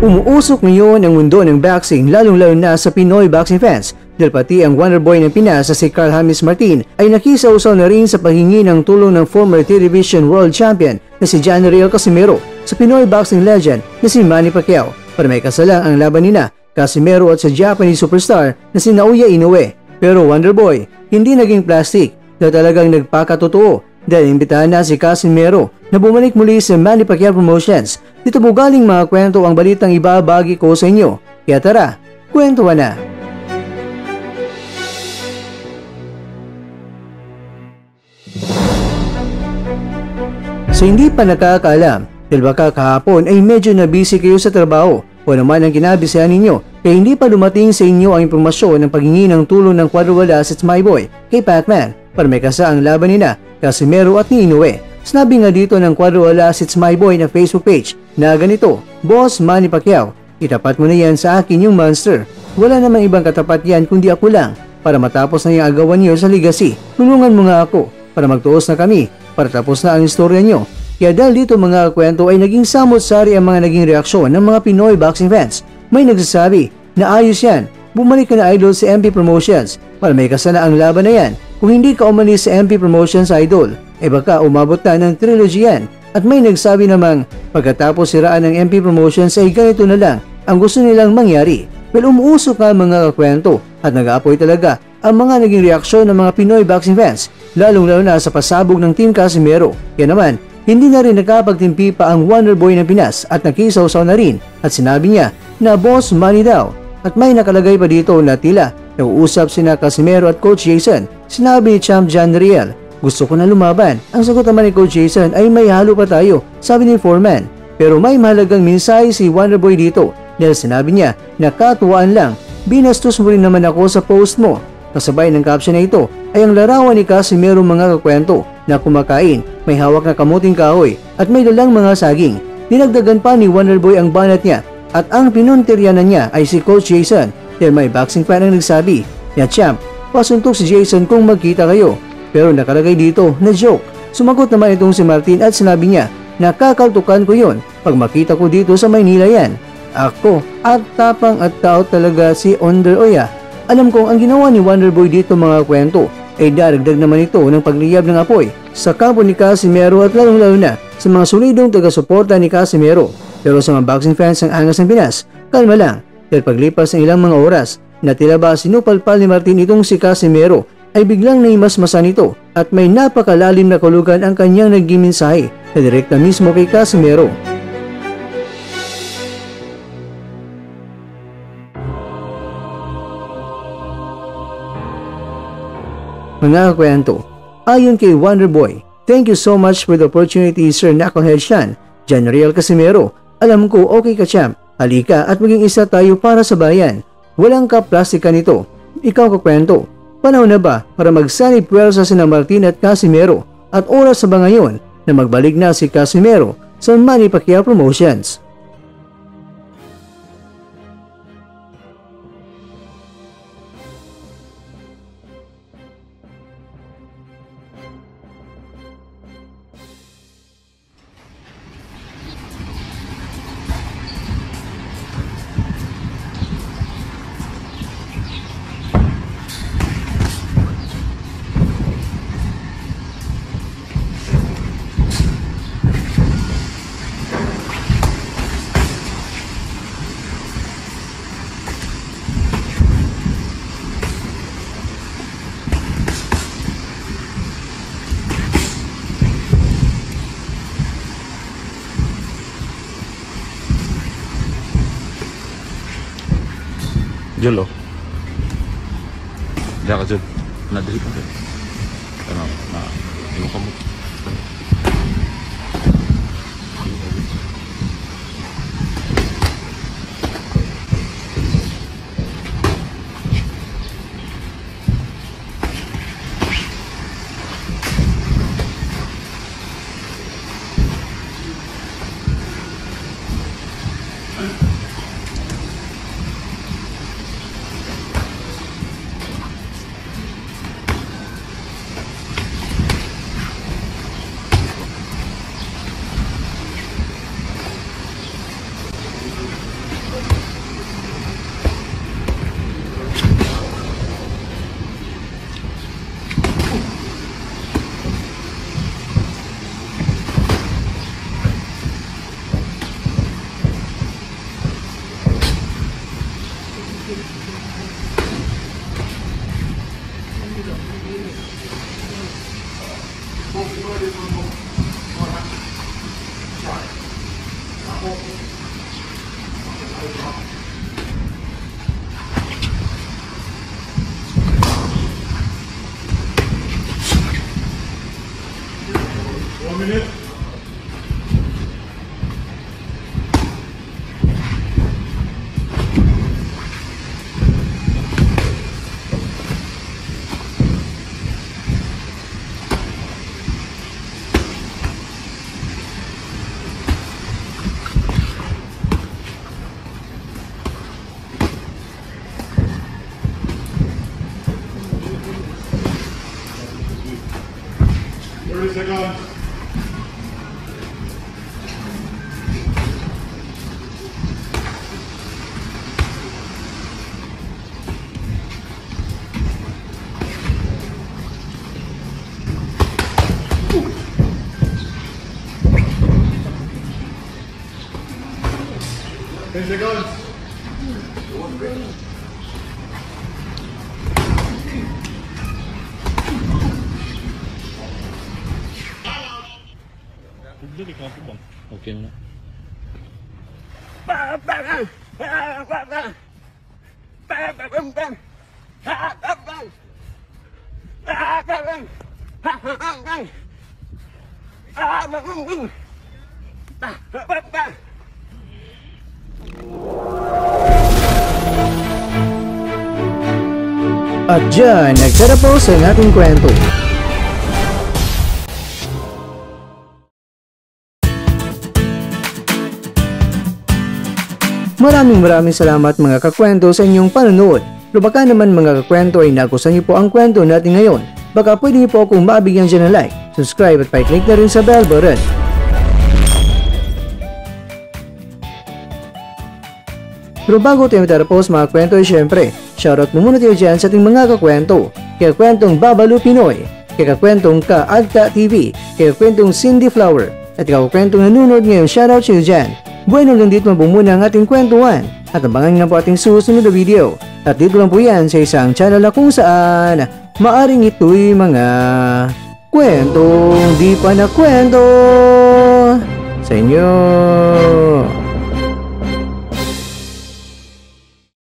Umuusok ngayon ang mundo ng boxing lalong-lalo na sa Pinoy boxing fans dahil pati ang Wonderboy ng Pinas na si Carl James Martin ay nakisawsaw na rin sa paghingi ng tulong ng former T-Division World Champion na si Janriel Casimero sa Pinoy boxing legend na si Manny Pacquiao para may kasalang ang laban nina Casimero at sa Japanese superstar na si Naoya Inoue. Pero Wonderboy, hindi naging plastic dahil talagang nagpakatotoo dahil imbitahan na si Casimero na bumalik muli sa Manny Pacquiao Promotions. Dito po galing mga kwento ang balitang ibabagi ko sa inyo. Kaya tara, kwentuhan na! Sa hindi pa nakakaalam, dahil baka kahapon ay medyo na busy kayo sa trabaho o naman ang kinabisahan ninyo kaya hindi pa dumating sa inyo ang impormasyon ng paghingi ng tulong ng Quadruwala at My Boy kay Pacman para may kasaang laban nina Casimero at ni Inoue. Sinabi nga dito ng Quadruwala at My Boy na Facebook page na ganito, Boss Manny Pacquiao, itapat mo na yan sa akin yung monster. Wala namang ibang katapat yan kundi ako lang para matapos na yung agawan niyo sa legacy. Tulungan mo nga ako para magtuos na kami para tapos na ang istorya nyo. Kaya dahil dito mga kwento ay naging samot-sari ang mga naging reaksyon ng mga Pinoy boxing fans. May nagsasabi na ayos yan, bumalik ka na idol sa MP Promotions para may kasana ang laban na yan. Kung hindi ka umalis sa MP Promotions idol, baka umabot na ng trilogy yan. At may nagsabi namang pagkatapos siraan ng MP Promotions ay ganito na lang ang gusto nilang mangyari. Well, umuusok nga mga kakwento at nag-aapoy talaga ang mga naging reaksyon ng mga Pinoy boxing fans, lalong-lalo na sa pasabog ng Team Casimero. Kaya naman, hindi na rin nakapagtimpi pa ang Wonderboy ng Pinas at nakisawsaw na rin at sinabi niya na Boss Manny daw. At may nakalagay pa dito na tila nag-uusap sina Casimero at Coach Jason. Sinabi ni Champ Janriel, gusto ko na lumaban. Ang sagot naman ni Coach Jason ay may halo pa tayo, sabi ni Foreman. Pero may mahalagang mensahe si Wonderboy dito dahil sinabi niya na katuwaan lang, binastos mo rin naman ako sa post mo. Kasabay ng caption na ito ay ang larawan ni Casimero mga kakwento na kumakain, may hawak na kamuting kahoy at may dalang mga saging. Dinagdagan pa ni Wonderboy ang banat niya at ang pinuntiryanan niya ay si Coach Jason dahil may boxing fan ang nagsabi na Champ, pasuntok si Jason kung magkita kayo. Pero nakalagay dito na joke. Sumagot naman itong si Martin at sinabi niya na kakaltukan ko yon pag makita ko dito sa Maynila yan. Ako at tapang at tao talaga si Onder Oya. Alam kong ang ginawa ni Wonderboy dito mga kwento ay daragdag naman ito ng pagliyab ng apoy sa kampo ni Casimero at lalong-lalo na sa mga solidong taga-suporta ni Casimero. Pero sa mga boxing fans ng Angas ng Pinas, kalma lang dahil paglipas ng ilang mga oras na tila ba sinupalpal ni Martin itong si Casimero ay biglang naimasmasan ito at may napakalalim na kulugan ang kanyang naging mensahe na direkta mismo kay Casimero. Mga kwento, ayon kay Wonderboy, thank you so much for the opportunity Sir Knucklehead Sean, Janriel Casimero. Alam ko okay ka Champ, halika at maging isa tayo para sa bayan. Walang kaplastika nito, ikaw kakwento. Panahon na ba para magsanib puwersa sina Martin at Casimero at oras sa ba ngayon na magbalik na si Casimero sa Manny Pacquiao Promotions? Jul oh. Diyan ka Jul. Nadali ka Jul. Ano? Ano ka mo? Okay na. At dyan, nagtatapos ang ating kwento. Maraming salamat mga kakwento sa inyong panonood. Pero baka naman mga kakwento ay nagustuhan niyo po ang kwento natin ngayon. Baka pwede niyo po akong mabigyan dyan ng like, subscribe at pa-click na rin sa bell button. Pero bago tayo matapos mga kwento ay syempre, shoutout mo muna tayo dyan sa ating mga kakwento. Kaya kwentong Babalu Pinoy, kaya kwentong Ka-Agta TV, kaya kwentong Cindy Flower, at kaya kwentong nanonood ngayon, shoutout sa iyo dyan. Bueno, hanggang dito mabumuna ang ating kwentuhan at abangan nga po ating susunod na video. At dito lang po yan sa isang channel na kung saan maaring ito'y mga kwentong di pa na kwento sa inyo.